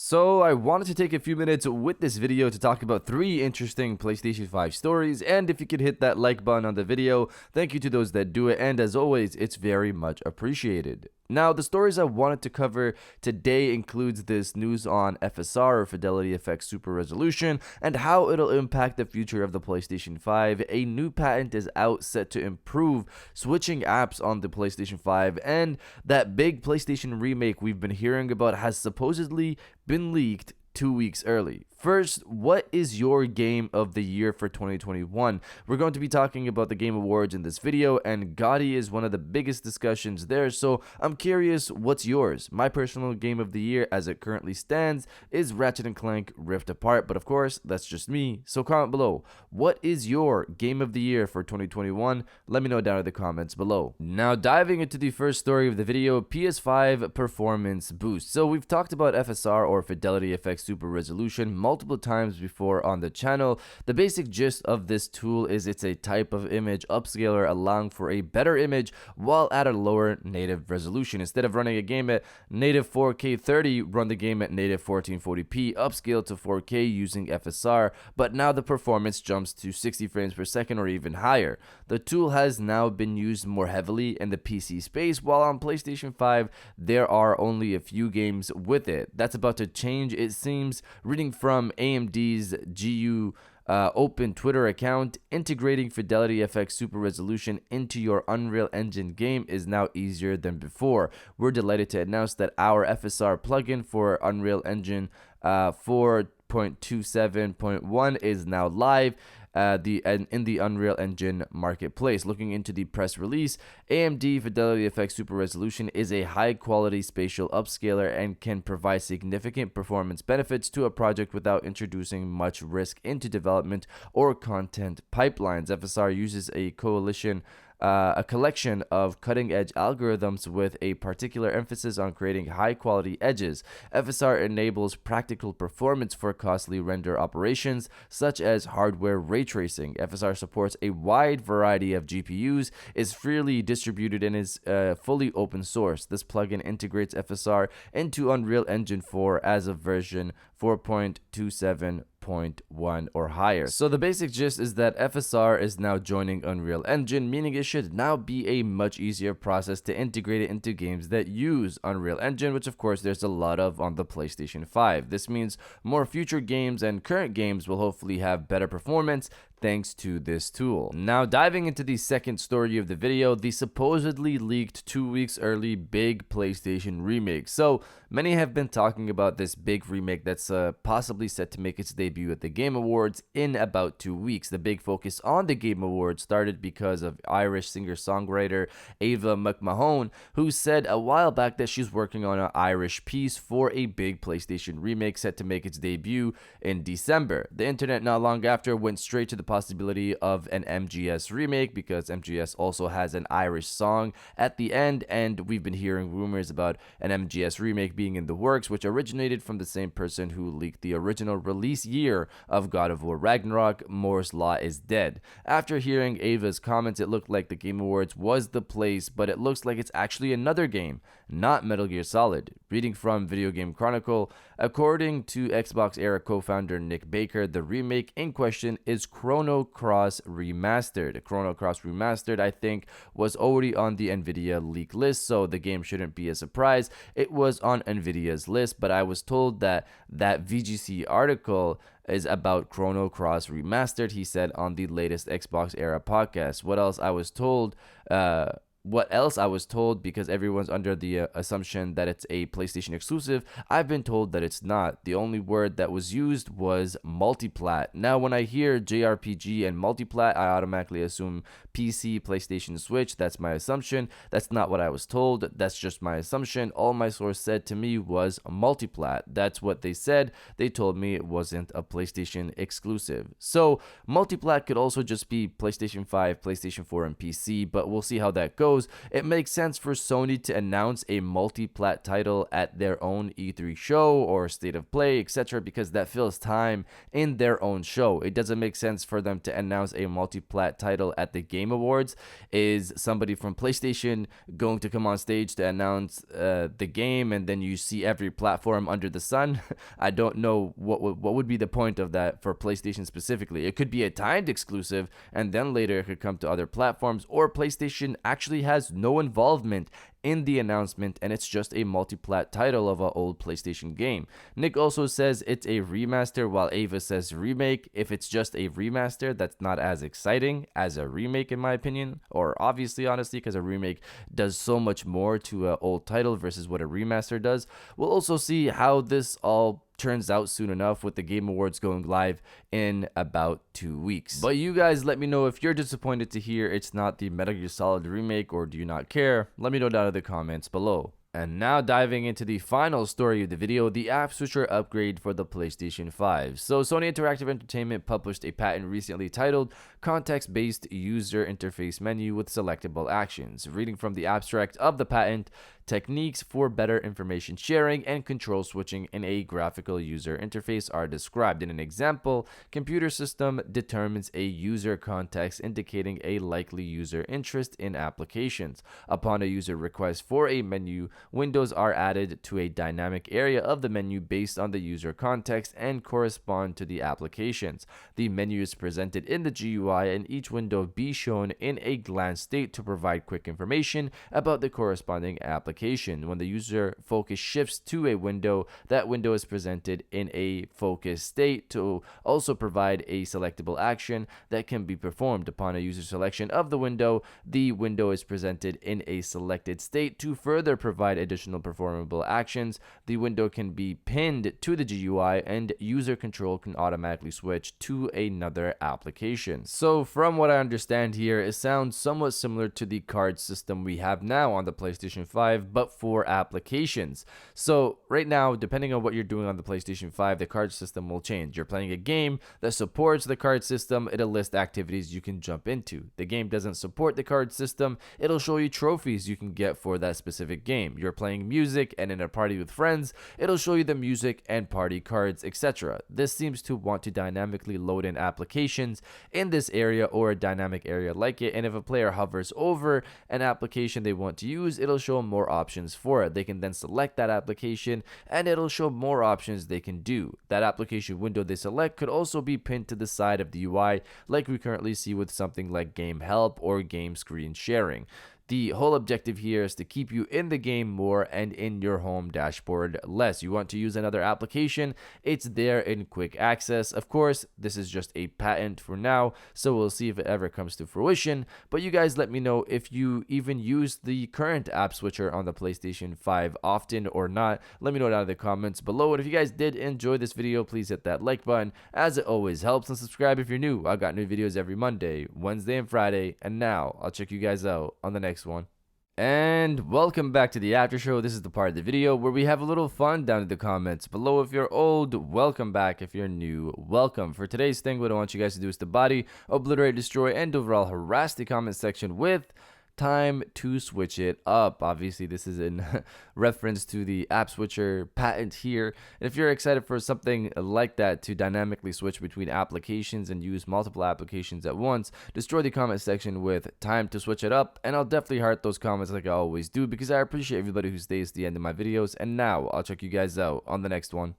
So I wanted to take a few minutes with this video to talk about 3 interesting PlayStation 5 stories, and if you could hit that like button on the video, thank you to those that do it, and as always, it's very much appreciated. Now, the stories I wanted to cover today includes this news on FSR or Fidelity Effects Super Resolution and how it'll impact the future of the PlayStation 5. A new patent is out set to improve switching apps on the PlayStation 5, and that big PlayStation remake we've been hearing about has supposedly been leaked 2 weeks early. First, what is your game of the year for 2021? We're going to be talking about the Game Awards in this video, and GOTY is one of the biggest discussions there, so I'm curious, what's yours? My personal game of the year as it currently stands is Ratchet & Clank Rift Apart, but of course, that's just me, so comment below. What is your game of the year for 2021? Let me know down in the comments below. Now, diving into the first story of the video, PS5 Performance Boost. So we've talked about FSR or Fidelity Effects Super Resolution multiple times before on the channel. The basic gist of this tool is it's a type of image upscaler allowing for a better image while at a lower native resolution. Instead of running a game at native 4K 30, run the game at native 1440p, upscale to 4K using FSR, but now the performance jumps to 60 frames per second or even higher. The tool has now been used more heavily in the PC space, while on PlayStation 5 there are only a few games with it. That's about to change, it seems. Reading from AMD's GU Open Twitter account, integrating Fidelity FX Super Resolution into your Unreal Engine game is now easier than before. We're delighted to announce that our FSR plugin for Unreal Engine 4.27.1 is now live in the Unreal Engine marketplace. Looking into the press release, AMD Fidelity FX Super Resolution is a high-quality spatial upscaler and can provide significant performance benefits to a project without introducing much risk into development or content pipelines. FSR uses a collection of cutting-edge algorithms with a particular emphasis on creating high-quality edges. FSR enables practical performance for costly render operations, such as hardware ray tracing. FSR supports a wide variety of GPUs, is freely distributed, and is fully open source. This plugin integrates FSR into Unreal Engine 4 as of version 4.27.1 or higher. So the basic gist is that FSR is now joining Unreal Engine, meaning it should now be a much easier process to integrate it into games that use Unreal Engine, which of course there's a lot of on the PlayStation 5. This means more future games and current games will hopefully have better performance thanks to this tool. Now, diving into the second story of the video, the supposedly leaked 2 weeks early big PlayStation remake. So many have been talking about this big remake that's possibly set to make its debut at the Game Awards in about 2 weeks. The big focus on the Game Awards started because of Irish singer-songwriter Ava McMahon, who said a while back that she's working on an Irish piece for a big PlayStation remake set to make its debut in December. The internet not long after went straight to the possibility of an MGS remake because MGS also has an Irish song at the end, and we've been hearing rumors about an MGS remake being in the works, which originated from the same person who leaked the original release year of God of War Ragnarok, Moore's Law is Dead. After hearing Ava's comments, it looked like the Game Awards was the place, but it looks like it's actually another game, not Metal Gear Solid. Reading from Video Game Chronicle, according to Xbox era co-founder Nick Baker, the remake in question is Chrono Cross Remastered. Chrono Cross Remastered, I think, was already on the Nvidia leak list, so the game shouldn't be a surprise. It was on Nvidia's list, but I was told that VGC article is about Chrono Cross Remastered, he said on the latest Xbox era podcast. What else I was told, because everyone's under the assumption that it's a PlayStation exclusive, I've been told that it's not. The only word that was used was multiplat. Now, when I hear JRPG and multiplat, I automatically assume PC, PlayStation, Switch. That's my assumption. That's not what I was told. That's just my assumption. All my source said to me was multiplat. That's what they said. They told me it wasn't a PlayStation exclusive. So multiplat could also just be PlayStation 5, PlayStation 4, and PC, but we'll see how that goes. goes, it makes sense for Sony to announce a multi-plat title at their own E3 show or State of Play, etc., because that fills time in their own show. It doesn't make sense for them to announce a multi-plat title at the Game Awards. Is somebody from PlayStation going to come on stage to announce the game, and then you see every platform under the sun? I don't know what would be the point of that for PlayStation specifically. It could be a timed exclusive, and then later it could come to other platforms, or PlayStation actually has no involvement in the announcement and it's just a multi-plat title of an old PlayStation game. Nick also says it's a remaster, while Ava says remake. If it's just a remaster, that's not as exciting as a remake in my opinion, or obviously honestly, because a remake does so much more to an old title versus what a remaster does. We'll also see how this all turns out soon enough, with the Game Awards going live in about 2 weeks. But you guys let me know if you're disappointed to hear it's not the Metal Gear Solid remake, or do you not care? Let me know down in the comments below. And now diving into the final story of the video, the app switcher upgrade for the PlayStation 5. So Sony Interactive Entertainment published a patent recently titled Context-Based User Interface Menu with Selectable Actions. Reading from the abstract of the patent, techniques for better information sharing and control switching in a graphical user interface are described. In an example, computer system determines a user context indicating a likely user interest in applications. Upon a user request for a menu, windows are added to a dynamic area of the menu based on the user context and correspond to the applications. The menu is presented in the GUI, and each window be shown in a glance state to provide quick information about the corresponding application. When the user focus shifts to a window, that window is presented in a focus state to also provide a selectable action that can be performed. Upon a user selection of the window is presented in a selected state to further provide additional performable actions. The window can be pinned to the GUI, and user control can automatically switch to another application. So from what I understand here, it sounds somewhat similar to the card system we have now on the PlayStation 5, but for applications. So right now, depending on what you're doing on the PlayStation 5, the card system will change. You're playing a game that supports the card system, it'll list activities you can jump into. The game doesn't support the card system, it'll show you trophies you can get for that specific game. You're playing music and in a party with friends, it'll show you the music and party cards, etc. This seems to want to dynamically load in applications in this area or a dynamic area like it, and if a player hovers over an application they want to use, it'll show more options for it. They can then select that application and it'll show more options they can do. That application window they select could also be pinned to the side of the UI, like we currently see with something like Game Help or Game Screen Sharing. The whole objective here is to keep you in the game more and in your home dashboard less. You want to use another application, it's there in quick access. Of course, this is just a patent for now, so we'll see if it ever comes to fruition. But you guys let me know if you even use the current app switcher on the PlayStation 5 often or not. Let me know down in the comments below. And if you guys did enjoy this video, please hit that like button, as it always helps, and subscribe if you're new. I got new videos every Monday, Wednesday, and Friday. And now I'll check you guys out on the next one. And welcome back to the after show. This is the part of the video where we have a little fun down in the comments below. If you're old, welcome back. If you're new, welcome. For today's thing, what I want you guys to do is to body, obliterate, destroy, and overall harass the comment section with time to switch it up. Obviously, this is in reference to the app switcher patent here. And if you're excited for something like that to dynamically switch between applications and use multiple applications at once, destroy the comment section with time to switch it up, and I'll definitely heart those comments like I always do, because I appreciate everybody who stays to the end of my videos. And now I'll check you guys out on the next one.